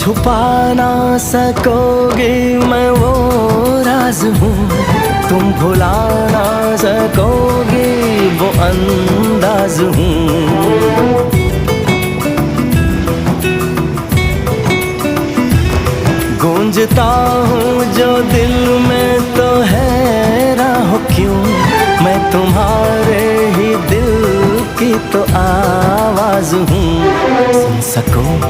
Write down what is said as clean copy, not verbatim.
छुपा ना सकोगे मैं वो राज हूँ, तुम भुला ना सकोगे वो अंदाज हूँ। गूंजता हूँ जो दिल में तो हैरान हो क्यों, मैं तुम्हारे ही दिल की तो आवाज हूँ, सुन सको।